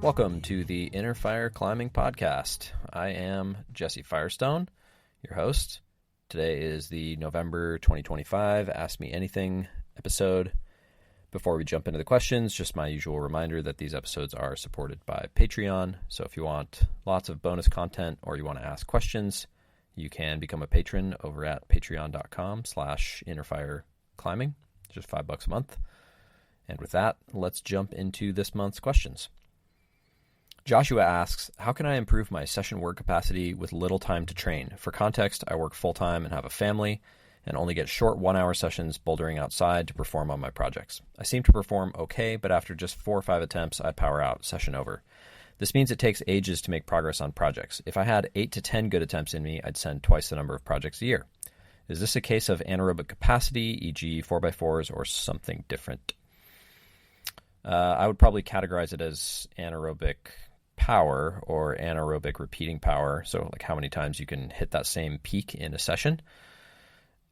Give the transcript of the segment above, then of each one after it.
Welcome to the Inner Fire Climbing Podcast. I am Jesse Firestone, your host. Today is the November 2025 Ask Me Anything episode. Before we jump into the questions, just my usual reminder that these episodes are supported by Patreon. So if you want lots of bonus content or you want to ask questions, you can become a patron over at patreon.com/innerfireclimbing, just $5 a month. And with that, let's jump into this month's questions. Joshua asks, how can I improve my session work capacity with little time to train? For context, I work full-time and have a family and only get short 1-hour sessions bouldering outside to perform on my projects. I seem to perform okay, but after just 4 or 5 attempts, I power out, session over. This means it takes ages to make progress on projects. If I had 8 to 10 good attempts in me, I'd send twice the number of projects a year. Is this a case of anaerobic capacity, e.g. 4x4s, or something different? I would probably categorize it as anaerobic power or anaerobic repeating power, so like how many times you can hit that same peak in a session.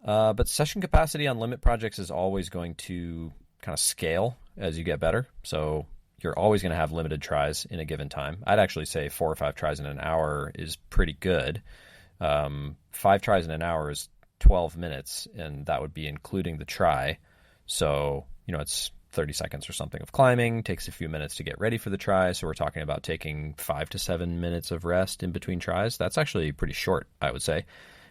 But session capacity on limit projects is always going to kind of scale as you get better, so you're always going to have limited tries in a given time. I'd actually say 4 or 5 tries in an hour is pretty good. 5 tries in an hour is 12 minutes, and that would be including the try. So, it's 30 seconds or something of climbing, takes a few minutes to get ready for the try. So we're talking about taking 5 to 7 minutes of rest in between tries. That's actually pretty short, I would say.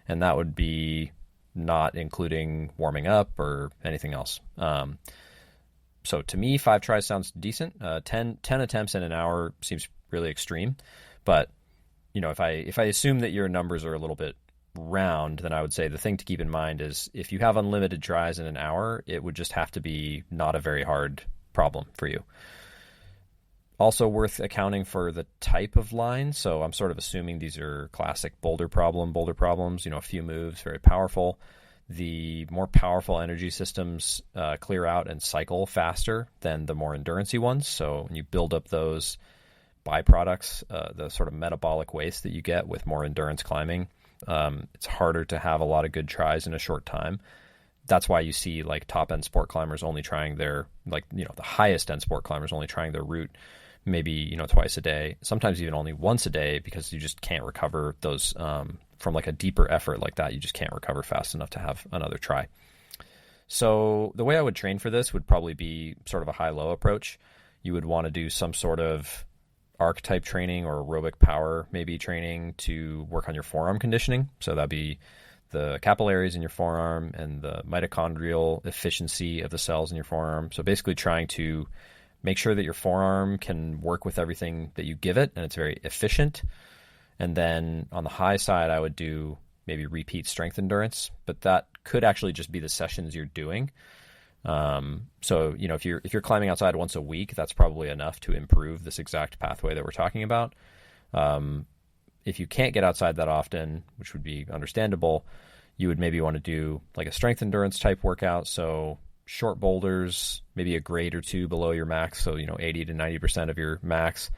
And that would be not including warming up or anything else. So to me, 5 tries sounds decent. 10 attempts in an hour seems really extreme. But, if I assume that your numbers are a little bit round, then I would say the thing to keep in mind is if you have unlimited tries in an hour, it would just have to be not a very hard problem for you. Also worth accounting for the type of line. So I'm sort of assuming these are classic boulder problems, a few moves, very powerful. The more powerful energy systems clear out and cycle faster than the more endurance-y ones. So when you build up those byproducts, the sort of metabolic waste that you get with more endurance climbing, it's harder to have a lot of good tries in a short time. That's why you see like top end sport climbers only trying the highest end sport climbers only trying their route maybe, twice a day, sometimes even only once a day, because you just can't recover those, from like a deeper effort like that. You just can't recover fast enough to have another try. So the way I would train for this would probably be sort of a high-low approach. You would want to do some sort of arc type training or aerobic power maybe training to work on your forearm conditioning. So that'd be the capillaries in your forearm and the mitochondrial efficiency of the cells in your forearm. So basically trying to make sure that your forearm can work with everything that you give it and it's very efficient. And then on the high side, I would do maybe repeat strength endurance, but that could actually just be the sessions you're doing. So, if you're climbing outside once a week, that's probably enough to improve this exact pathway that we're talking about. If you can't get outside that often, which would be understandable, you would maybe want to do like a strength endurance type workout. So short boulders, maybe a grade or 2 below your max. So, 80 to 90% of your max.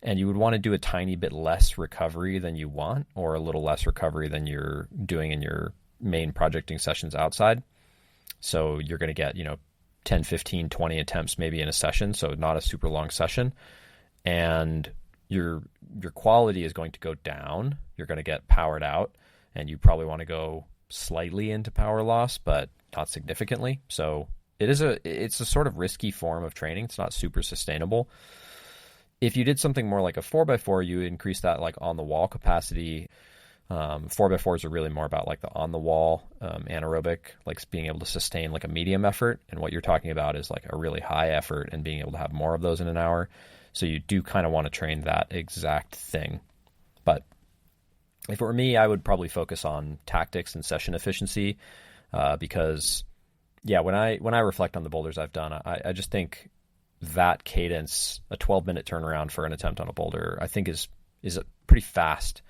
And you would want to do a tiny bit less recovery than you want, or a little less recovery than you're doing in your main projecting sessions outside. So you're going to get, 10, 15, 20 attempts maybe in a session. So not a super long session. And your quality is going to go down. You're going to get powered out, and you probably want to go slightly into power loss, but not significantly. So it's a sort of risky form of training. It's not super sustainable. If you did something more like a 4x4, you increase that like on the wall capacity. 4x4s are really more about like the on the wall anaerobic, like being able to sustain like a medium effort. And what you're talking about is like a really high effort and being able to have more of those in an hour. So you do kind of want to train that exact thing. But if it were me, I would probably focus on tactics and session efficiency, because when I reflect on the boulders I've done, I just think that cadence, a 12-minute turnaround for an attempt on a boulder, I think is pretty fast.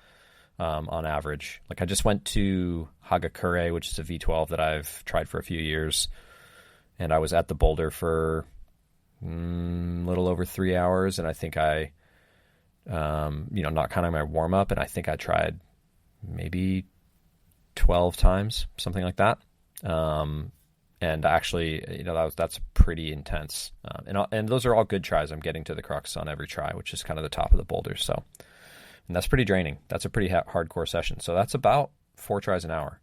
On average. Like I just went to Hagakure, which is a V12 that I've tried for a few years, and I was at the boulder for a little over 3 hours, and I think I, not counting my warm up, and I think I tried maybe 12 times, something like that. And actually, that's pretty intense. And those are all good tries. I'm getting to the crux on every try, which is kind of the top of the boulders. So, and that's pretty draining. That's a pretty hardcore session. So that's about 4 tries an hour,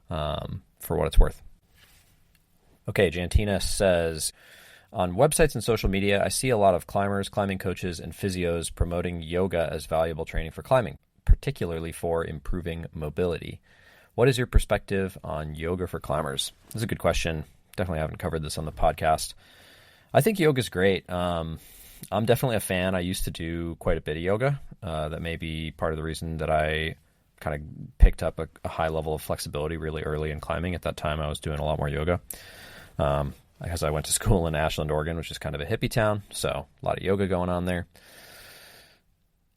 for what it's worth. Okay, Jantina says, on websites and social media, I see a lot of climbers, climbing coaches, and physios promoting yoga as valuable training for climbing, particularly for improving mobility. What is your perspective on yoga for climbers? This is a good question. Definitely haven't covered this on the podcast. I think yoga is great. I'm definitely a fan. I used to do quite a bit of yoga. That may be part of the reason that I kind of picked up a high level of flexibility really early in climbing. At that time, I was doing a lot more yoga. Because I went to school in Ashland, Oregon, which is kind of a hippie town. So a lot of yoga going on there.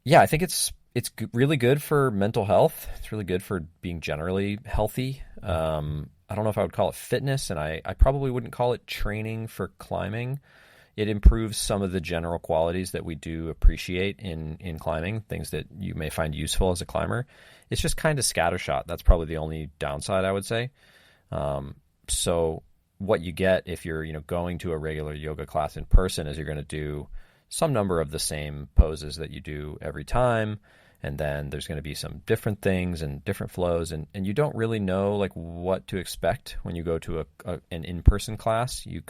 Yeah, I think it's really good for mental health. It's really good for being generally healthy. I don't know if I would call it fitness, and I probably wouldn't call it training for climbing. It improves some of the general qualities that we do appreciate in climbing, things that you may find useful as a climber. It's just kind of scattershot. That's probably the only downside, I would say. So what you get if you're going to a regular yoga class in person is you're going to do some number of the same poses that you do every time. And then there's going to be some different things and different flows. And you don't really know like what to expect when you go to an in-person class. You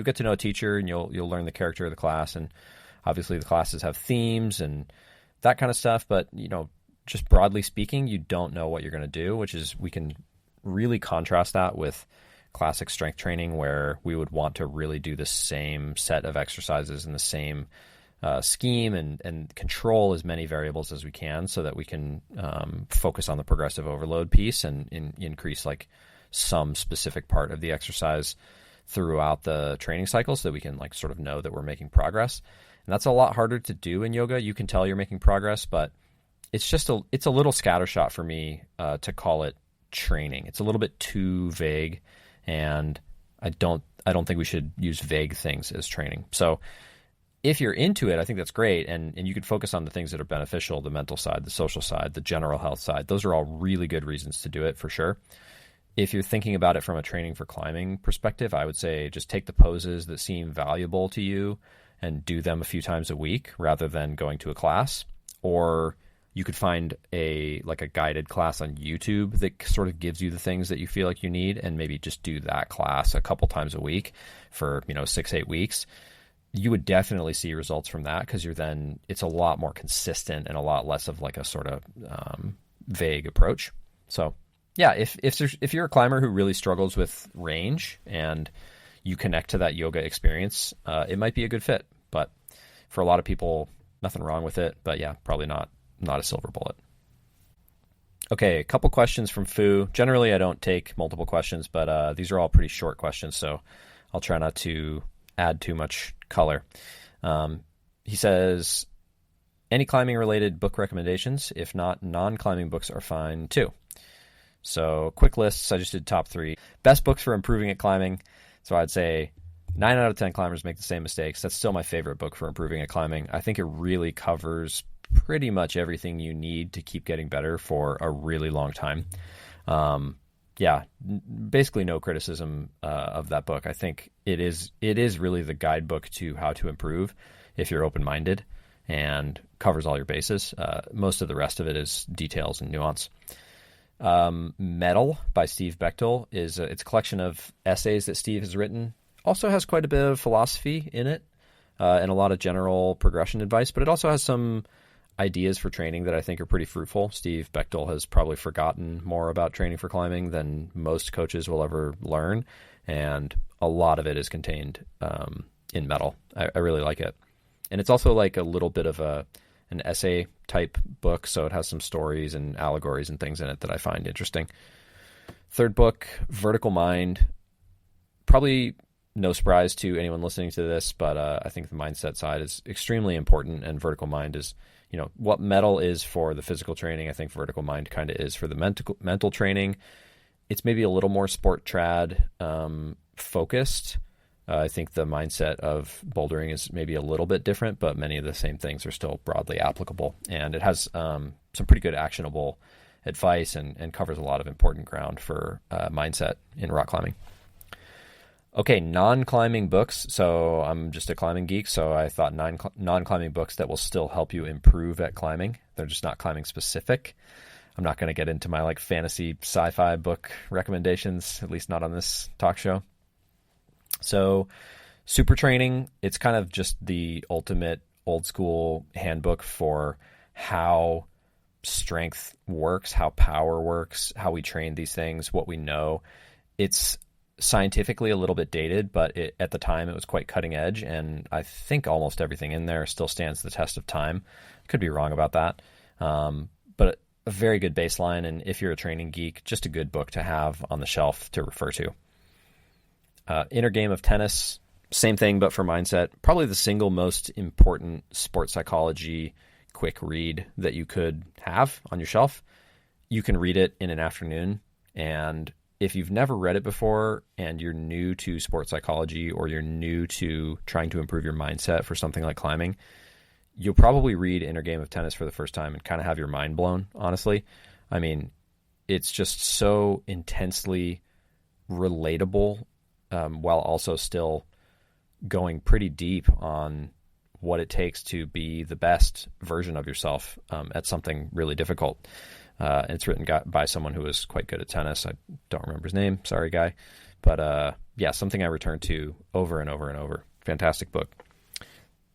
get to know a teacher and you'll learn the character of the class. And obviously the classes have themes and that kind of stuff. But, just broadly speaking, you don't know what you're going to do, which is we can really contrast that with classic strength training where we would want to really do the same set of exercises and the same scheme and control as many variables as we can so that we can focus on the progressive overload piece and increase like some specific part of the exercise throughout the training cycle so that we can like sort of know that we're making progress. And that's a lot harder to do in yoga. You can tell you're making progress, but it's a little scattershot for me to call it training. It's a little bit too vague, and I don't think we should use vague things as training. So if you're into it, I think that's great. And you can focus on the things that are beneficial, the mental side, the social side, the general health side. Those are all really good reasons to do it for sure. If you're thinking about it from a training for climbing perspective, I would say just take the poses that seem valuable to you and do them a few times a week rather than going to a class. Or you could find a guided class on YouTube that sort of gives you the things that you feel like you need and maybe just do that class a couple times a week for 6-8 weeks. You would definitely see results from that because it's a lot more consistent and a lot less of like a sort of vague approach. So yeah, if you're a climber who really struggles with range and you connect to that yoga experience, it might be a good fit. But for a lot of people, nothing wrong with it. But yeah, probably not a silver bullet. Okay, a couple questions from Fu. Generally, I don't take multiple questions, but these are all pretty short questions, so I'll try not to add too much color. He says, any climbing related book recommendations? If not, non-climbing books are fine too. So quick lists. I just did top 3 best books for improving at climbing. So I'd say 9 out of 10 climbers make the same mistakes. That's still my favorite book for improving at climbing. I think it really covers pretty much everything you need to keep getting better for a really long time. Basically no criticism of that book. I think it is really the guidebook to how to improve if you're open-minded and covers all your bases. Most of the rest of it is details and nuance. Metal by Steve Bechtel it's a collection of essays that Steve has written. Also has quite a bit of philosophy in it and a lot of general progression advice, but it also has some ideas for training that I think are pretty fruitful. Steve Bechtel has probably forgotten more about training for climbing than most coaches will ever learn, and a lot of it is contained in Metal. I really like it. And it's also like a little bit of an essay type book, so it has some stories and allegories and things in it that I find interesting. Third book, Vertical Mind. Probably no surprise to anyone listening to this, but I think the mindset side is extremely important, and Vertical Mind is what Metal is for the physical training. I think Vertical Mind kind of is for the mental training. It's maybe a little more sport trad focused. I think the mindset of bouldering is maybe a little bit different, but many of the same things are still broadly applicable. And it has some pretty good actionable advice and covers a lot of important ground for mindset in rock climbing. Okay, non-climbing books. So I'm just a climbing geek, so I thought non-climbing books that will still help you improve at climbing. They're just not climbing specific. I'm not going to get into my like fantasy sci-fi book recommendations, at least not on this talk show. So Super Training, it's kind of just the ultimate old school handbook for how strength works, how power works, how we train these things, what we know. It's scientifically a little bit dated, but at the time it was quite cutting edge, and I think almost everything in there still stands the test of time. Could be wrong about that, but a very good baseline, and if you're a training geek, just a good book to have on the shelf to refer to. Inner Game of Tennis, same thing, but for mindset. Probably the single most important sports psychology quick read that you could have on your shelf. You can read it in an afternoon, and if you've never read it before and you're new to sports psychology or you're new to trying to improve your mindset for something like climbing, you'll probably read Inner Game of Tennis for the first time and kind of have your mind blown, honestly. I mean, it's just so intensely relatable, while also still going pretty deep on what it takes to be the best version of yourself at something really difficult. It's written by someone who was quite good at tennis. I don't remember his name. Sorry, guy. But yeah, something I return to over and over and over. Fantastic book.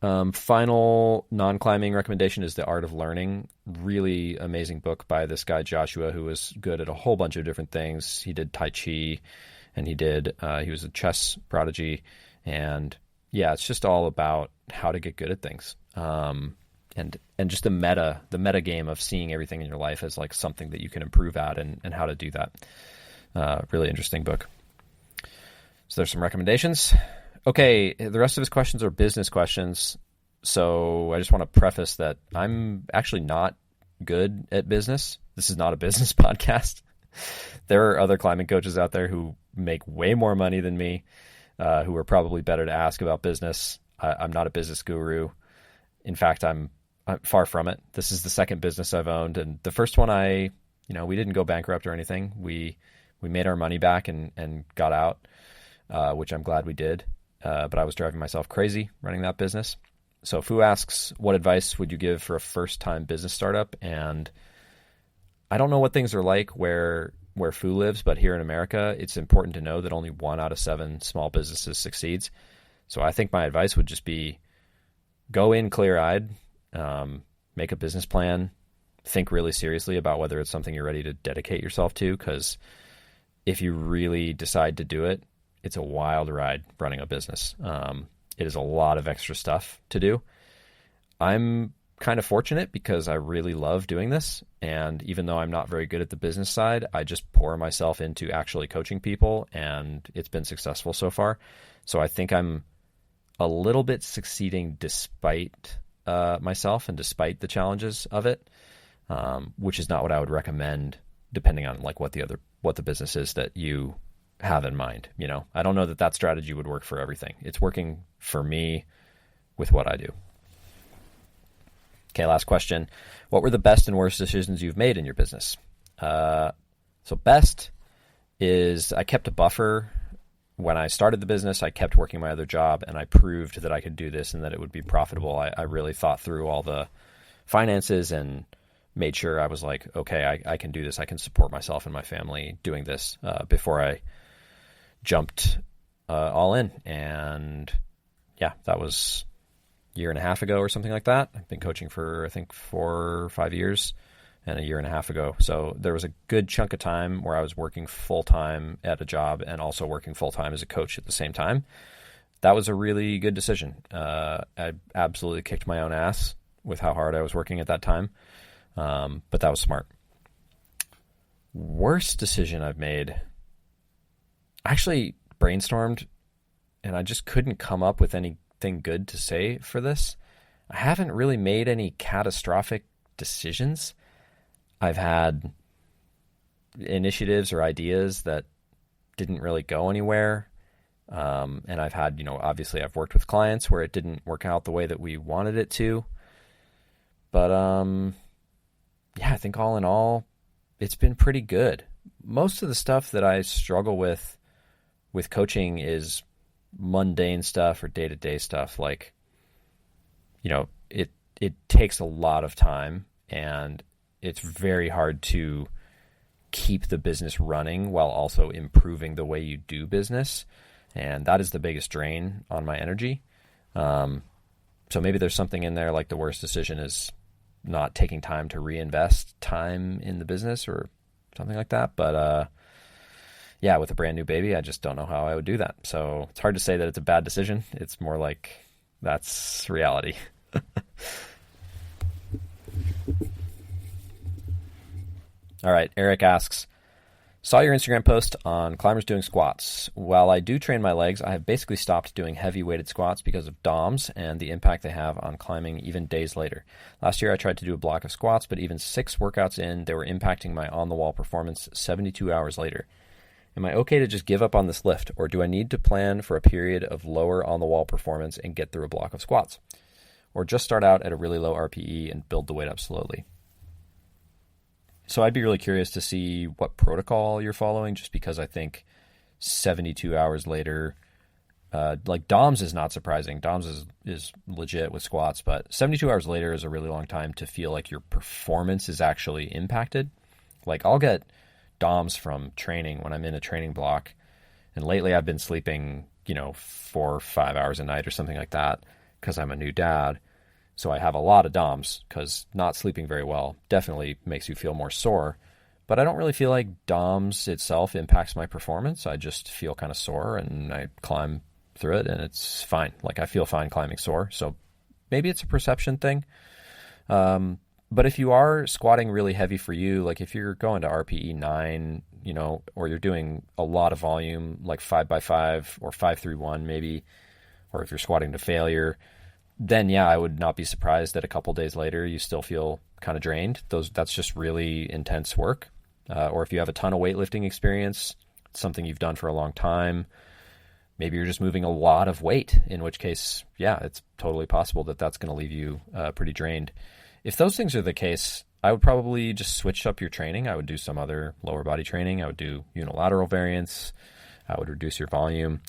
Final non-climbing recommendation is The Art of Learning. Really amazing book by this guy, Joshua, who was good at a whole bunch of different things. He did Tai Chi, and he was a chess prodigy. And yeah, it's just all about how to get good at things. And just the meta game of seeing everything in your life as like something that you can improve at and how to do that. Really interesting book. So there's some recommendations. Okay, the rest of his questions are business questions. So I just want to preface that I'm actually not good at business. This is not a business podcast. There are other climbing coaches out there who make way more money than me, who are probably better to ask about business. I'm not a business guru. In fact, I'm far from it. This is the second business I've owned, and the first one we didn't go bankrupt or anything. We made our money back and got out, which I'm glad we did. But I was driving myself crazy running that business. So Fu asks, what advice would you give for a first-time business startup? And I don't know what things are like where Fu lives, but here in America, it's important to know that only 1 out of 7 small businesses succeeds. So I think my advice would just be go in clear-eyed, make a business plan, think really seriously about whether it's something you're ready to dedicate yourself to, because if you really decide to do it, it's a wild ride running a business. It is a lot of extra stuff to do. I'm kind of fortunate because I really love doing this, and even though I'm not very good at the business side, I just pour myself into actually coaching people, and it's been successful so far. So I think I'm a little bit succeeding despite myself and despite the challenges of it, which is not what I would recommend depending on like what the business is that you have in mind. I don't know that strategy would work for everything. It's working for me with what I do. Okay, last question. What were the best and worst decisions you've made in your business? So best is I kept a buffer. When I started the business, I kept working my other job, and I proved that I could do this and that it would be profitable. I really thought through all the finances and made sure I was like, okay, I can do this. I can support myself and my family doing this before I jumped all in. And yeah, that was a year and a half ago or something like that. I've been coaching for, I think, 4 or 5 years, and a year and a half ago. So there was a good chunk of time where I was working full-time at a job and also working full-time as a coach at the same time. That was a really good decision. I absolutely kicked my own ass with how hard I was working at that time, but that was smart. Worst decision I've made, I actually brainstormed, and I just couldn't come up with anything good to say for this. I haven't really made any catastrophic decisions. I've had initiatives or ideas that didn't really go anywhere. And I've had, obviously I've worked with clients where it didn't work out the way that we wanted it to. But yeah, I think all in all, it's been pretty good. Most of the stuff that I struggle with coaching is mundane stuff or day-to-day stuff, like, it takes a lot of time, and it's very hard to keep the business running while also improving the way you do business. And that is the biggest drain on my energy. So maybe there's something in there, like the worst decision is not taking time to reinvest time in the business or something like that. But yeah, with a brand new baby, I just don't know how I would do that. So it's hard to say that it's a bad decision. It's more like that's reality. All right, Eric asks, saw your Instagram post on climbers doing squats. While I do train my legs, I have basically stopped doing heavy weighted squats because of DOMs and the impact they have on climbing even days later. Last year I tried to do a block of squats, but even 6 workouts in, they were impacting my on-the-wall performance 72 hours later. Am I okay to just give up on this lift, or do I need to plan for a period of lower on-the-wall performance and get through a block of squats? Or just start out at a really low RPE and build the weight up slowly? So I'd be really curious to see what protocol you're following, just because I think 72 hours later, like DOMS is not surprising. DOMS is legit with squats, but 72 hours later is a really long time to feel like your performance is actually impacted. Like I'll get DOMS from training when I'm in a training block, and lately I've been sleeping, 4 or 5 hours a night or something like that because I'm a new dad. So I have a lot of DOMs because not sleeping very well definitely makes you feel more sore. But I don't really feel like DOMs itself impacts my performance. I just feel kind of sore and I climb through it and it's fine. Like I feel fine climbing sore. So maybe it's a perception thing. But if you are squatting really heavy for you, like if you're going to RPE 9, or you're doing a lot of volume, like 5x5 or 5-3-1 maybe, or if you're squatting to failure, then yeah, I would not be surprised that a couple days later you still feel kind of drained. That's just really intense work. Or if you have a ton of weightlifting experience, something you've done for a long time, maybe you're just moving a lot of weight, in which case, yeah, it's totally possible that that's going to leave you pretty drained. If those things are the case, I would probably just switch up your training. I would do some other lower body training. I would do unilateral variants. I would reduce your volume.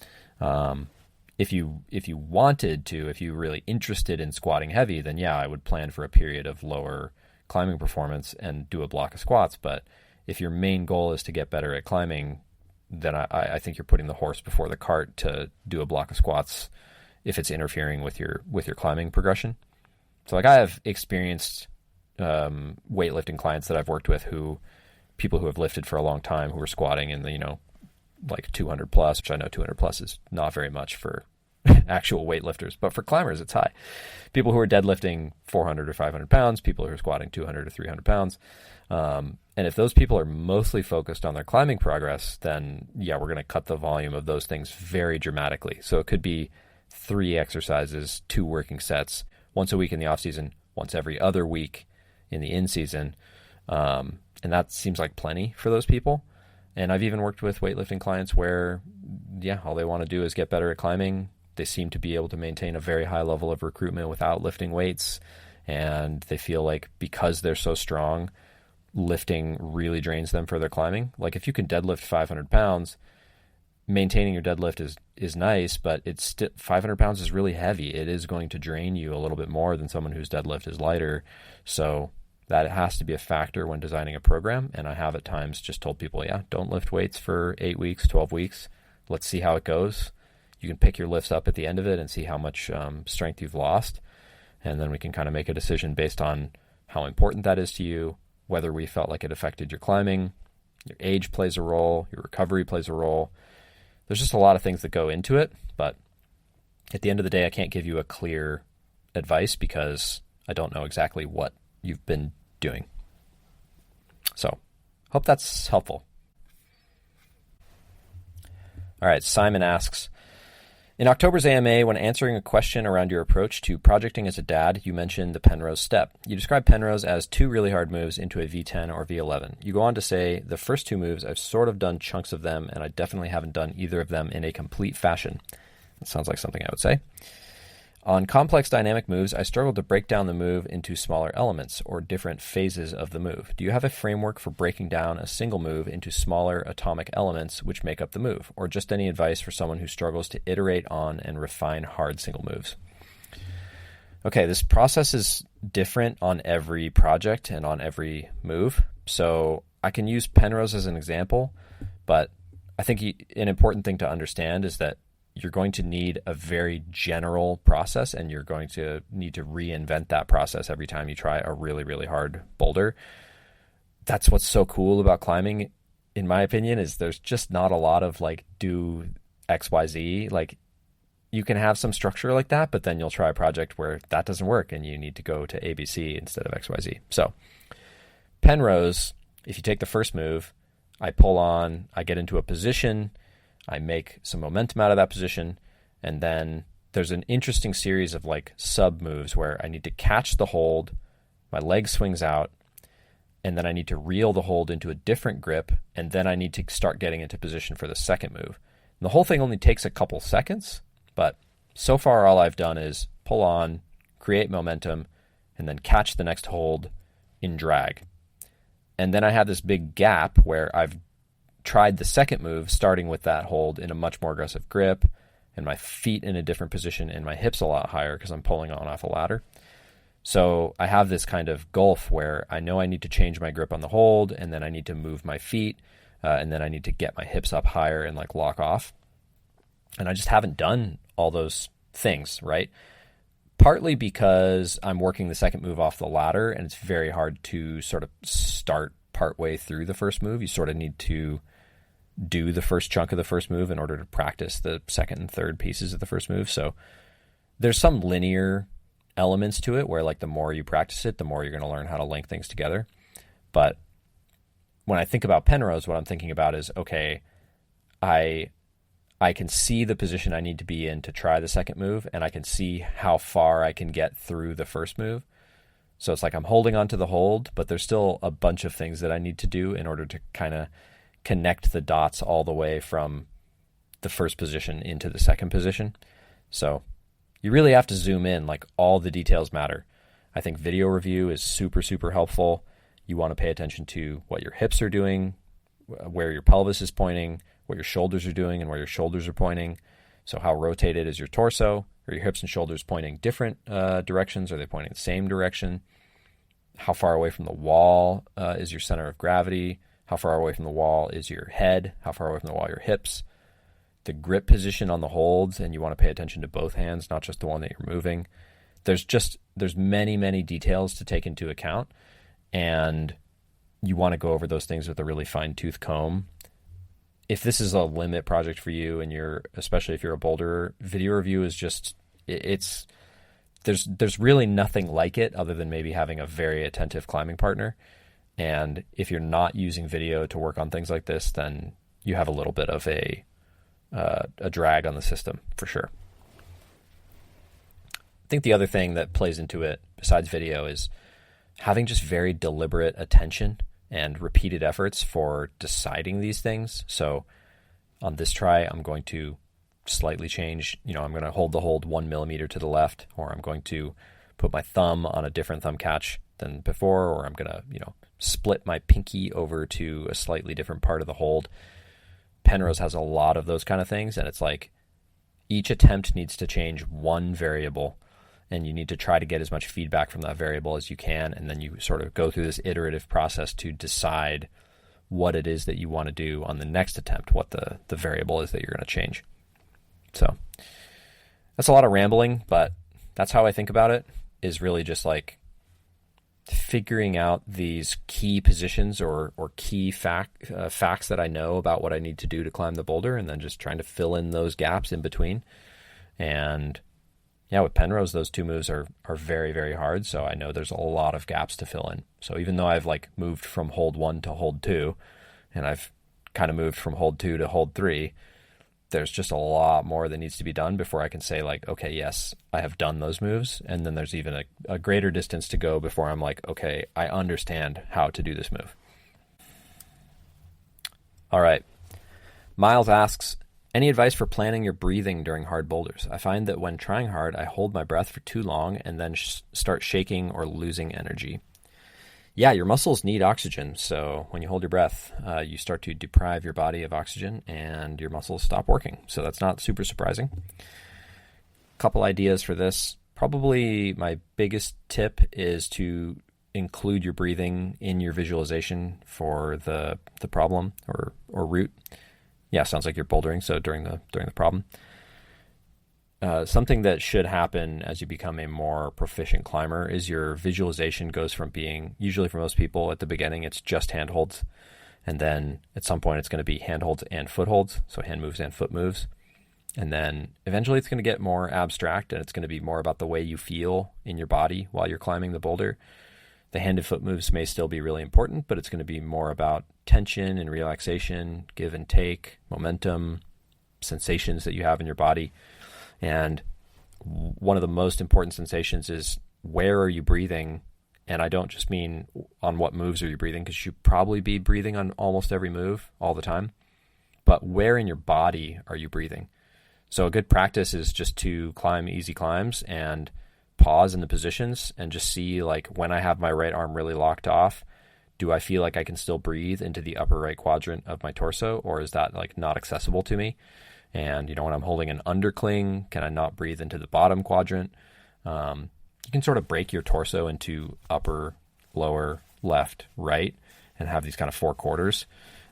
If you wanted to, if you're really interested in squatting heavy, then yeah, I would plan for a period of lower climbing performance and do a block of squats. But if your main goal is to get better at climbing, then I think you're putting the horse before the cart to do a block of squats if it's interfering with your climbing progression. So like I have experienced weightlifting clients that I've worked with people who have lifted for a long time who are squatting in the, like 200 plus, which I know 200 plus is not very much for actual weightlifters, but for climbers, it's high. People who are deadlifting 400 or 500 pounds, people who are squatting 200 or 300 pounds. And if those people are mostly focused on their climbing progress, then yeah, we're going to cut the volume of those things very dramatically. So it could be 3 exercises, 2 working sets, once a week in the off season, once every other week in the in season. And that seems like plenty for those people. And I've even worked with weightlifting clients where, yeah, all they want to do is get better at climbing. They seem to be able to maintain a very high level of recruitment without lifting weights. And they feel like because they're so strong, lifting really drains them for their climbing. Like if you can deadlift 500 pounds, maintaining your deadlift is nice, but 500 pounds is really heavy. It is going to drain you a little bit more than someone whose deadlift is lighter. So that has to be a factor when designing a program. And I have at times just told people, yeah, don't lift weights for 8 weeks, 12 weeks. Let's see how it goes. You can pick your lifts up at the end of it and see how much strength you've lost. And then we can kind of make a decision based on how important that is to you, whether we felt like it affected your climbing. Your age plays a role. Your recovery plays a role. There's just a lot of things that go into it. But at the end of the day, I can't give you a clear advice because I don't know exactly what you've been doing. So, hope that's helpful. All right, Simon asks, in October's AMA, when answering a question around your approach to projecting as a dad, you mentioned the Penrose step. You describe Penrose as 2 really hard moves into a V10 or V11. You go on to say, the first 2 moves, I've sort of done chunks of them, and I definitely haven't done either of them in a complete fashion. That sounds like something I would say. On complex dynamic moves, I struggle to break down the move into smaller elements or different phases of the move. Do you have a framework for breaking down a single move into smaller atomic elements which make up the move, or just any advice for someone who struggles to iterate on and refine hard single moves? Okay, this process is different on every project and on every move. So I can use Penrose as an example, but I think an important thing to understand is that you're going to need a very general process, and you're going to need to reinvent that process every time you try a really, really hard boulder. That's what's so cool about climbing, in my opinion, is there's just not a lot of like do XYZ. Like you can have some structure like that, but then you'll try a project where that doesn't work and you need to go to ABC instead of XYZ. So Penrose, if you take the first move, I pull on, I get into a position, I make some momentum out of that position, and then there's an interesting series of like sub moves where I need to catch the hold, my leg swings out, and then I need to reel the hold into a different grip, and then I need to start getting into position for the second move. And the whole thing only takes a couple seconds, but so far all I've done is pull on, create momentum, and then catch the next hold in drag. And then I have this big gap where I've tried the second move, starting with that hold in a much more aggressive grip, and my feet in a different position and my hips a lot higher because I'm pulling on off a ladder. So I have this kind of gulf where I know I need to change my grip on the hold, and then I need to move my feet, and then I need to get my hips up higher and like lock off. And I just haven't done all those things, right? Partly because I'm working the second move off the ladder, and it's very hard to sort of start partway through the first move. You sort of need to do the first chunk of the first move in order to practice the second and third pieces of the first move. So there's some linear elements to it where like the more you practice it, the more you're going to learn how to link things together. But when I think about Penrose, what I'm thinking about is, okay, I can see the position I need to be in to try the second move, and I can see how far I can get through the first move. So it's like I'm holding on to the hold, but there's still a bunch of things that I need to do in order to kind of connect the dots all the way from the first position into the second position. So you really have to zoom in, like all the details matter. I think video review is super, super helpful. You want to pay attention to what your hips are doing, where your pelvis is pointing, what your shoulders are doing and where your shoulders are pointing. So how rotated is your torso? Are your hips and shoulders pointing different directions? Are they pointing the same direction? How far away from the wall is your center of gravity? How far away from the wall is your head? How far away from the wall are your hips? The grip position on the holds, and you want to pay attention to both hands, not just the one that you're moving. There's many, many details to take into account, and you want to go over those things with a really fine-tooth comb. If this is a limit project for you, and especially if you're a boulderer, video review is just, there's really nothing like it other than maybe having a very attentive climbing partner. And if you're not using video to work on things like this, then you have a little bit of a drag on the system for sure. I think the other thing that plays into it besides video is having just very deliberate attention and repeated efforts for deciding these things. So on this try, I'm going to slightly change, I'm going to hold the hold 1 millimeter to the left, or I'm going to put my thumb on a different thumb catch than before, or I'm going to, split my pinky over to a slightly different part of the hold. Penrose has a lot of those kind of things, and it's like each attempt needs to change one variable, and you need to try to get as much feedback from that variable as you can, and then you sort of go through this iterative process to decide what it is that you want to do on the next attempt, what the variable is that you're going to change. So that's a lot of rambling, but that's how I think about it, is really just like figuring out these key positions or key facts that I know about what I need to do to climb the boulder, and then just trying to fill in those gaps in between. And yeah, with Penrose, those two moves are very, very hard. So I know there's a lot of gaps to fill in. So even though I've like moved from hold 1 to hold 2, and I've kind of moved from hold 2 to hold 3, there's just a lot more that needs to be done before I can say like, okay, yes, I have done those moves. And then there's even a greater distance to go before I'm like, okay, I understand how to do this move. All right. Miles asks, Any advice for planning your breathing during hard boulders? I find that when trying hard, I hold my breath for too long and then start shaking or losing energy. Yeah, your muscles need oxygen. So when you hold your breath, you start to deprive your body of oxygen and your muscles stop working. So that's not super surprising. Couple ideas for this. Probably my biggest tip is to include your breathing in your visualization for the problem or route. Yeah, sounds like you're bouldering, so during the problem. Something that should happen as you become a more proficient climber is your visualization goes from being, usually for most people at the beginning, it's just handholds. And then at some point it's going to be handholds and footholds, so hand moves and foot moves. And then eventually it's going to get more abstract and it's going to be more about the way you feel in your body while you're climbing the boulder. The hand and foot moves may still be really important, but it's going to be more about tension and relaxation, give and take, momentum, sensations that you have in your body. And one of the most important sensations is, where are you breathing? And I don't just mean on what moves are you breathing, because you should probably be breathing on almost every move all the time, but where in your body are you breathing? So a good practice is just to climb easy climbs and pause in the positions and just see, like, when I have my right arm really locked off, do I feel like I can still breathe into the upper right quadrant of my torso, or is that like not accessible to me? And, when I'm holding an undercling, can I not breathe into the bottom quadrant? You can sort of break your torso into upper, lower, left, right, and have these kind of 4 quarters.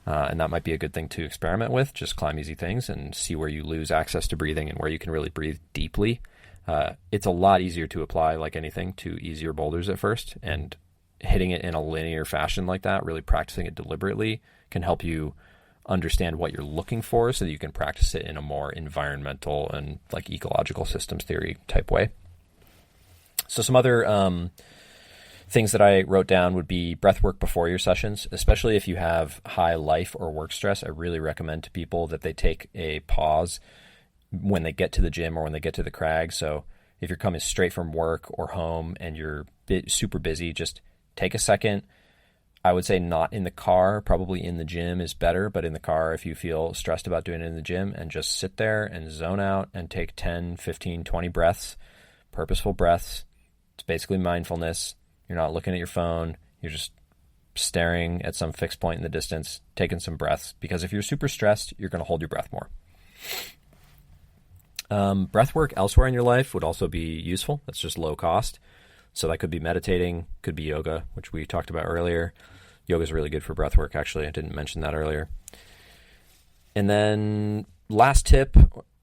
And that might be a good thing to experiment with. Just climb easy things and see where you lose access to breathing and where you can really breathe deeply. It's a lot easier to apply, like anything, to easier boulders at first. And hitting it in a linear fashion like that, really practicing it deliberately, can help you understand what you're looking for so that you can practice it in a more environmental and like ecological systems theory type way. So some other things that I wrote down would be breath work before your sessions, especially if you have high life or work stress. I really recommend to people that they take a pause when they get to the gym or when they get to the crag. So if you're coming straight from work or home and you're super busy, just take a second. I would say not in the car, probably in the gym is better, but in the car, if you feel stressed about doing it in the gym, and just sit there and zone out and take 10, 15, 20 breaths, purposeful breaths. It's basically mindfulness. You're not looking at your phone. You're just staring at some fixed point in the distance, taking some breaths, because if you're super stressed, you're going to hold your breath more. Breath work elsewhere in your life would also be useful. That's just low cost. So that could be meditating, could be yoga, which we talked about earlier. Yoga is really good for breath work, actually. I didn't mention that earlier. And then last tip,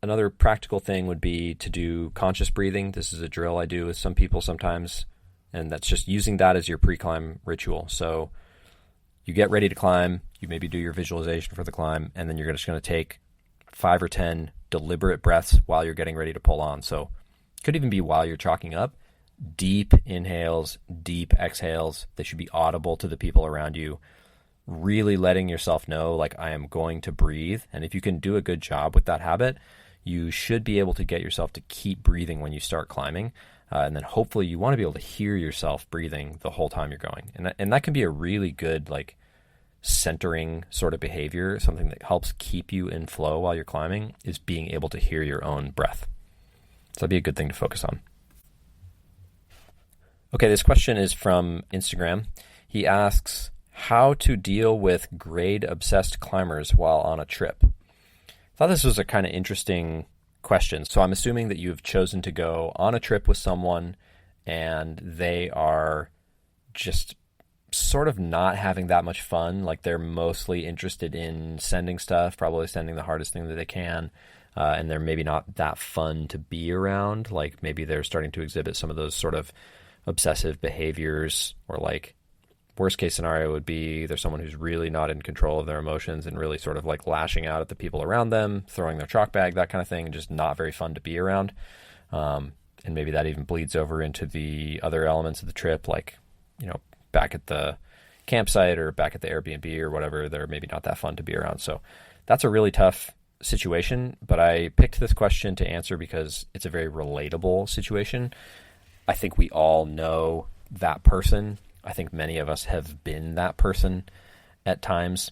another practical thing would be to do conscious breathing. This is a drill I do with some people sometimes, and that's just using that as your pre-climb ritual. So you get ready to climb, you maybe do your visualization for the climb, and then you're just going to take 5 or 10 deliberate breaths while you're getting ready to pull on. So it could even be while you're chalking up. Deep inhales, deep exhales. They should be audible to the people around you. Really letting yourself know, like, I am going to breathe. And if you can do a good job with that habit, you should be able to get yourself to keep breathing when you start climbing. And then hopefully you want to be able to hear yourself breathing the whole time you're going. And that can be a really good, like, centering sort of behavior. Something that helps keep you in flow while you're climbing is being able to hear your own breath. So that'd be a good thing to focus on. Okay, this question is from Instagram. He asks, how to deal with grade-obsessed climbers while on a trip. I thought this was a kind of interesting question. So I'm assuming that you've chosen to go on a trip with someone and they are just sort of not having that much fun. Like, they're mostly interested in sending stuff, probably sending the hardest thing that they can. And they're maybe not that fun to be around. Like, maybe they're starting to exhibit some of those sort of obsessive behaviors, or like worst case scenario would be there's someone who's really not in control of their emotions and really sort of like lashing out at the people around them, throwing their chalk bag, that kind of thing, and just not very fun to be around. And maybe that even bleeds over into the other elements of the trip, like, back at the campsite or back at the Airbnb or whatever, they're maybe not that fun to be around. So that's a really tough situation, but I picked this question to answer because it's a very relatable situation. I think we all know that person. I think many of us have been that person at times.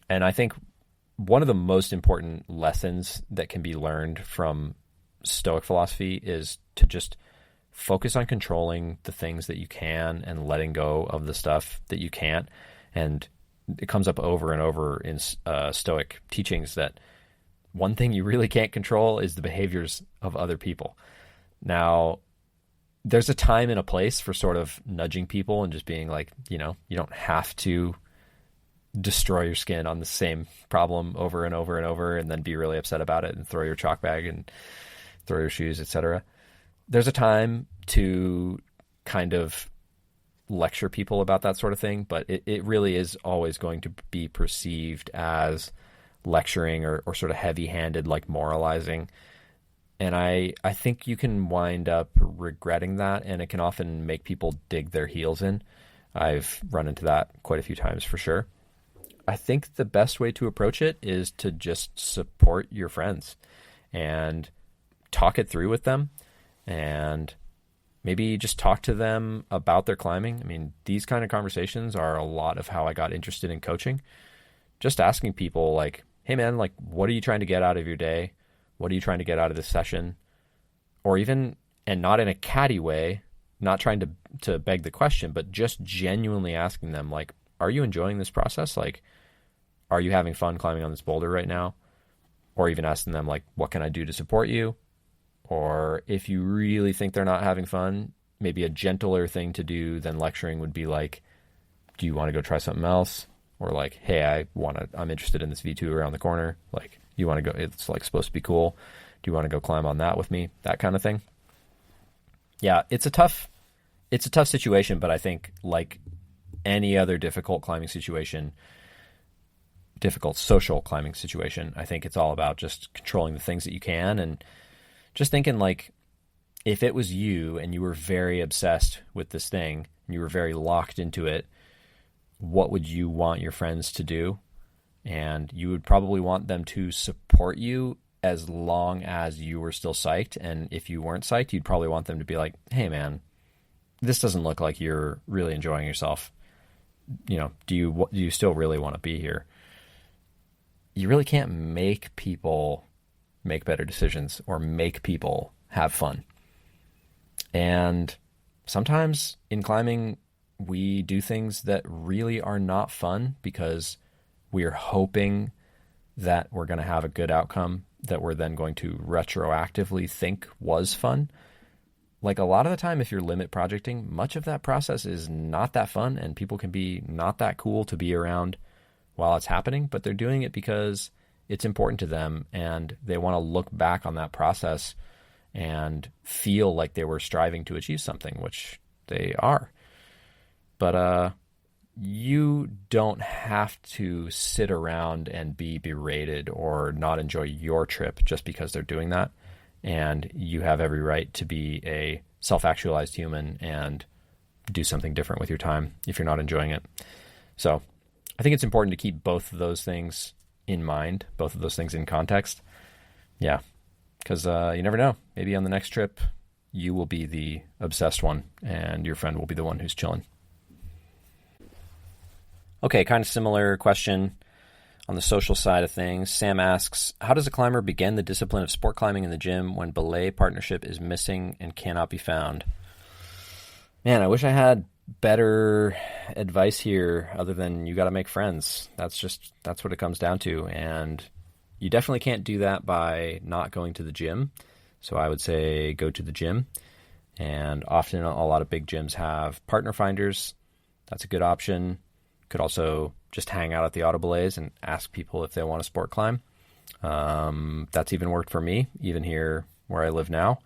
And I think one of the most important lessons that can be learned from Stoic philosophy is to just focus on controlling the things that you can and letting go of the stuff that you can't. And it comes up over and over in Stoic teachings that one thing you really can't control is the behaviors of other people. Now, there's a time and a place for sort of nudging people and just being like, you don't have to destroy your skin on the same problem over and over and over and then be really upset about it and throw your chalk bag and throw your shoes, etc. There's a time to kind of lecture people about that sort of thing, but it really is always going to be perceived as lecturing or sort of heavy-handed, like moralizing. And I think you can wind up regretting that, and it can often make people dig their heels in. I've run into that quite a few times for sure. I think the best way to approach it is to just support your friends and talk it through with them, and maybe just talk to them about their climbing. I mean, these kind of conversations are a lot of how I got interested in coaching. Just asking people like, hey man, like, what are you trying to get out of your day? What are you trying to get out of this session? Or even, and not in a catty way, not trying to beg the question, but just genuinely asking them like, are you enjoying this process? Like, are you having fun climbing on this boulder right now? Or even asking them like, what can I do to support you? Or if you really think they're not having fun, maybe a gentler thing to do than lecturing would be like, do you want to go try something else? Or like, hey, I'm interested in this V2 around the corner. Like, you want to go, it's like supposed to be cool. Do you want to go climb on that with me? That kind of thing. Yeah, it's a tough situation, but I think like any other difficult social climbing situation, I think it's all about just controlling the things that you can and just thinking like, if it was you and you were very obsessed with this thing and you were very locked into it, what would you want your friends to do? And you would probably want them to support you as long as you were still psyched. And if you weren't psyched, you'd probably want them to be like, hey man, this doesn't look like you're really enjoying yourself. Do you still really want to be here? You really can't make people make better decisions or make people have fun. And sometimes in climbing, we do things that really are not fun because we're hoping that we're going to have a good outcome that we're then going to retroactively think was fun. Like a lot of the time, if you're limit projecting, much of that process is not that fun and people can be not that cool to be around while it's happening, but they're doing it because it's important to them and they want to look back on that process and feel like they were striving to achieve something, which they are. But you don't have to sit around and be berated or not enjoy your trip just because they're doing that. And you have every right to be a self-actualized human and do something different with your time if you're not enjoying it. So I think it's important to keep both of those things in mind, both of those things in context. Yeah, because you never know. Maybe on the next trip, you will be the obsessed one and your friend will be the one who's chilling. Okay, kind of similar question on the social side of things. Sam asks, how does a climber begin the discipline of sport climbing in the gym when belay partnership is missing and cannot be found? Man, I wish I had better advice here other than you got to make friends. That's what it comes down to. And you definitely can't do that by not going to the gym. So I would say go to the gym. And often a lot of big gyms have partner finders. That's a good option. Could also just hang out at the auto belays and ask people if they want to sport climb. That's even worked for me, even here where I live now.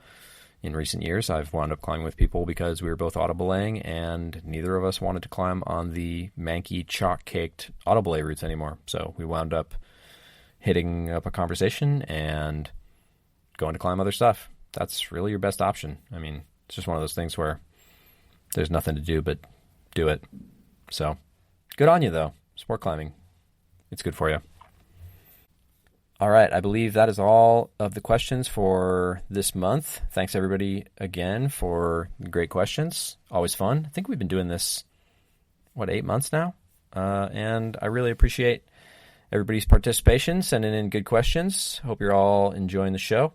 In recent years, I've wound up climbing with people because we were both auto belaying and neither of us wanted to climb on the manky, chalk-caked auto belay routes anymore. So we wound up hitting up a conversation and going to climb other stuff. That's really your best option. I mean, it's just one of those things where there's nothing to do but do it. So good on you, though. Sport climbing. It's good for you. All right. I believe that is all of the questions for this month. Thanks, everybody, again, for great questions. Always fun. I think we've been doing this, 8 months now? And I really appreciate everybody's participation, sending in good questions. Hope you're all enjoying the show.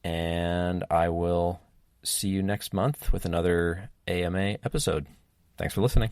And I will see you next month with another AMA episode. Thanks for listening.